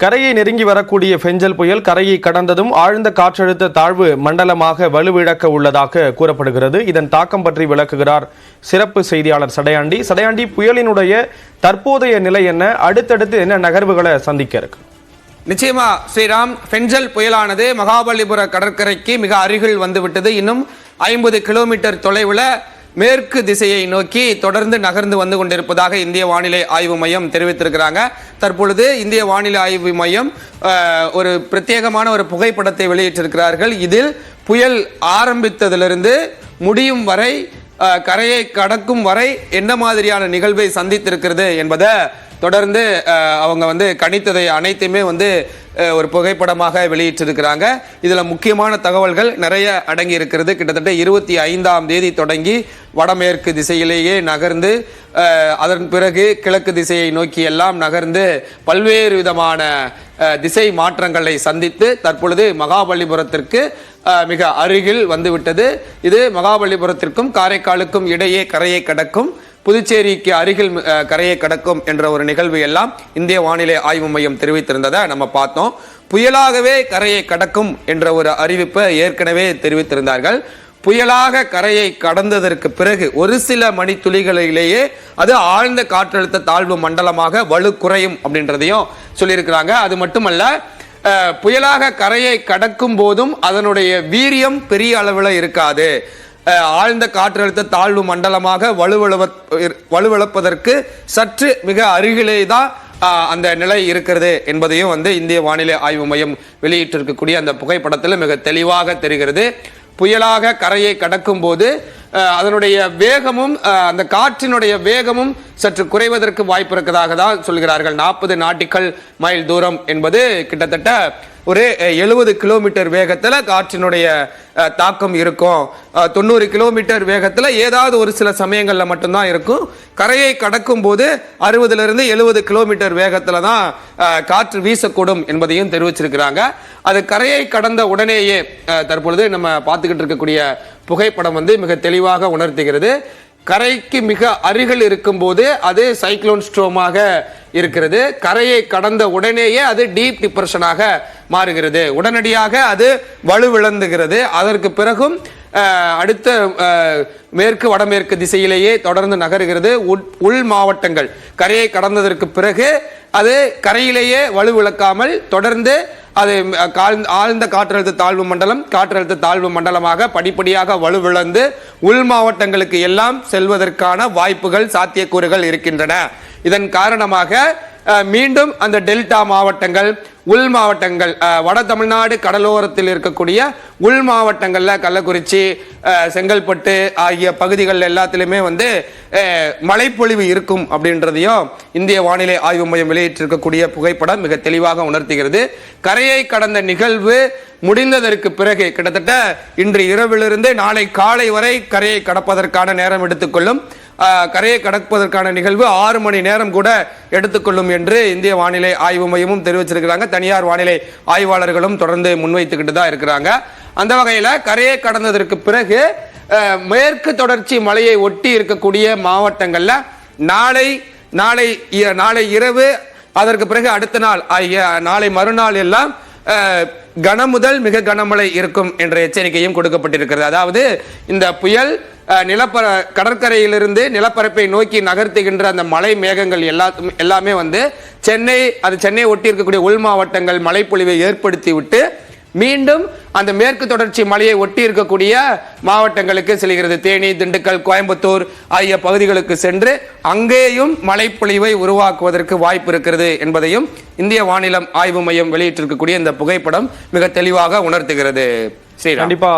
கரையை நெருங்கி வரக்கூடிய பெஞ்சல் புயல் கரையை கடந்ததும் ஆழ்ந்த காற்றழுத்த தாழ்வு மண்டலமாக வலுவிழக்க உள்ளதாக கூறப்படுகிறது. இதன் தாக்கம் பற்றி விளக்குகிறார் சிறப்பு செய்தியாளர் சடையாண்டி. சடையாண்டி, புயலினுடைய தற்போதைய நிலை என்ன, அடுத்தடுத்து என்ன நகர்வுகளை சந்திக்க இருக்கு? நிச்சயமா ஸ்ரீராம், பெஞ்சல் புயலானது மகாபலிபுர கடற்கரைக்கு மிக அருகில் வந்துவிட்டது. இன்னும் 50 கிலோமீட்டர் தொலைவில் மேற்கு திசையை நோக்கி தொடர்ந்து நகர்ந்து வந்து கொண்டிருப்பதாக இந்திய வானிலை ஆய்வு மையம் தெரிவித்திருக்கிறாங்க. தற்பொழுது இந்திய வானிலை ஆய்வு மையம் ஒரு பிரத்யேகமான ஒரு புகைப்படத்தை வெளியிட்டிருக்கிறார்கள். இதில் புயல் ஆரம்பித்ததிலிருந்து முடியும் வரை, கரையை கடக்கும் வரை என்ன மாதிரியான நிகழ்வை சந்தித்திருக்கிறது என்பதை தொடர்ந்து அவங்க கணித்ததை அனைத்துமே ஒரு புகைப்படமாக வெளியிட்டிருக்கிறாங்க. இதுல முக்கியமான தகவல்கள் நிறைய அடங்கி இருக்கிறது. கிட்டத்தட்ட 25ஆம் தேதி தொடங்கி வடமேற்கு திசையிலேயே நகர்ந்து அதன் பிறகு கிழக்கு திசையை நோக்கி எல்லாம் நகர்ந்து பல்வேறு விதமான திசை மாற்றங்களை சந்தித்து தற்பொழுது மகாபலிபுரத்திற்கு மிக அருகில் வந்துவிட்டது. இது மகாபலிபுரத்திற்கும் காரைக்காலுக்கும் இடையே கரையை கடக்கும், புதுச்சேரிக்கு அருகில் கரையை கடக்கும் என்ற ஒரு நிகழ்வு எல்லாம் இந்திய வானிலை ஆய்வு மையம் தெரிவித்திருந்ததை நம்ம பார்த்தோம். புயலாகவே கரையை கடக்கும் என்ற ஒரு அறிவிப்பை ஏற்கனவே தெரிவித்திருந்தார்கள். புயலாக கரையை கடந்ததற்கு பிறகு ஒரு சில மணித்துளிகளிலேயே அது ஆழ்ந்த காற்றழுத்த தாழ்வு மண்டலமாக வலு குறையும் அப்படின்றதையும் சொல்லியிருக்கிறாங்க. அது மட்டுமல்ல, புயலாக கரையை கடக்கும் போதும் அதனுடைய வீரியம் பெரிய அளவில் இருக்காது. ஆழ்ந்த காற்றழுத்த தாழ்வு மண்டலமாக வலுவிழப்பதற்கு சற்று மிக அருகிலே தான் அந்த நிலை இருக்கிறது என்பதையும் இந்திய வானிலை ஆய்வு மையம் வெளியிட்டிருக்கக்கூடிய அந்த புகைப்படத்தில் மிக தெளிவாக தெரிகிறது. புயலாக கரையை கடக்கும் போது அதனுடைய வேகமும் அந்த காற்றினுடைய வேகமும் சற்று குறைவதற்கு வாய்ப்பு இருக்கிறதாக தான் சொல்கிறார்கள். 40 நாட்டிக்கல் மைல் தூரம் என்பது கிட்டத்தட்ட ஒரு 70 கிலோமீட்டர் வேகத்தில் காற்றினுடைய தாக்கம் இருக்கும். 90 கிலோமீட்டர் வேகத்தில் ஏதாவது ஒரு சில சமயங்களில் மட்டும்தான் இருக்கும். கரையை கடக்கும் போது 60லிருந்து 70 கிலோமீட்டர் வேகத்தில் தான் காற்று வீசக்கூடும் என்பதையும் தெரிவிச்சிருக்கிறாங்க. அது கரையை கடந்த உடனேயே தற்பொழுது நம்ம பார்த்துக்கிட்டு இருக்கக்கூடிய புகைப்படம் மிக தெளிவாக உணர்த்துகிறது. கரைக்கு மிக அருகில் இருக்கும் போது அது சைக்ளோன் ஸ்ட்ரோமாக இருக்கிறது. கரையை கடந்த உடனேயே அது டீப் டிப்ரெஷனாக மாறுகிறது. உடனடியாக அது வலுவிழந்துகிறது. அதற்கு பிறகும் அடுத்த மேற்கு வடமேற்கு திசையிலேயே தொடர்ந்து நகர்கிறது. உள் மாவட்டங்கள் கரையை கடந்ததற்கு பிறகு அது கரையிலேயே வலுவிழக்காமல் தொடர்ந்து அது ஆழ்ந்த காற்றழுத்த தாழ்வு மண்டலமாக படிப்படியாக வலுவிழந்து உள் மாவட்டங்களுக்கு எல்லாம் செல்வதற்கான வாய்ப்புகள், சாத்தியக்கூறுகள் இருக்கின்றன. இதன் காரணமாக மீண்டும் அந்த டெல்டா மாவட்டங்கள், உள் மாவட்டங்கள், வட தமிழ்நாடு கடலோரத்தில் இருக்கக்கூடிய உள் மாவட்டங்கள்ல கள்ளக்குறிச்சி, செங்கல்பட்டு ஆகிய பகுதிகள் எல்லாத்திலுமே மழைப்பொழிவு இருக்கும் அப்படின்றதையும் இந்திய வானிலை ஆய்வு மையம் வெளியிட்டிருக்கக்கூடிய புகைப்படம் மிக தெளிவாக உணர்த்துகிறது. கரையை கடந்த நிகழ்வு முடிந்ததற்கு பிறகு கிட்டத்தட்ட இன்று இரவிலிருந்து நாளை காலை வரை கரையை கடப்பதற்கான நேரம் எடுத்துக்கொள்ளும். கரையை கடப்பதற்கான நிகழ்வு 6 மணி நேரம் கூட எடுத்துக்கொள்ளும் என்று இந்திய வானிலை ஆய்வு மையமும் தெரிவிச்சிருக்கிறாங்க. தனியார் வானிலை ஆய்வாளர்களும் தொடர்ந்து முன்வைத்துக்கிட்டு தான் இருக்கிறாங்க. அந்த வகையில் கரையை கடந்ததற்கு பிறகு மேற்கு தொடர்ச்சி மலையை ஒட்டி இருக்கக்கூடிய மாவட்டங்கள்ல நாளை இரவு, அதற்கு பிறகு அடுத்த நாள் ஆகிய நாளை மறுநாள் எல்லாம் கனமுதல் மிக கனமழை இருக்கும் என்ற எச்சரிக்கையும் கொடுக்கப்பட்டிருக்கிறது. அதாவது இந்த புயல் கடற்கரையிலிருந்து நிலப்பரப்பை நோக்கி நகர்த்துகின்ற அந்த மலை மேகங்கள் எல்லாமே சென்னை ஒட்டி இருக்கக்கூடிய உள் மாவட்டங்கள் மழைப்பொழிவை ஏற்படுத்தி விட்டு மீண்டும் அந்த மேற்கு தொடர்ச்சி மலையை ஒட்டி இருக்கக்கூடிய மாவட்டங்களுக்கு செல்கிறது. தேனி, திண்டுக்கல், கோயம்புத்தூர் ஆகிய பகுதிகளுக்கு சென்று அங்கேயும் மழைப்பொழிவை உருவாக்குவதற்கு வாய்ப்பு இருக்கிறது என்பதையும் இந்திய வானிலை ஆய்வு மையம் வெளியிட்டிருக்கக்கூடிய இந்த புகைப்படம் மிக தெளிவாக உணர்த்துகிறது. கண்டிப்பா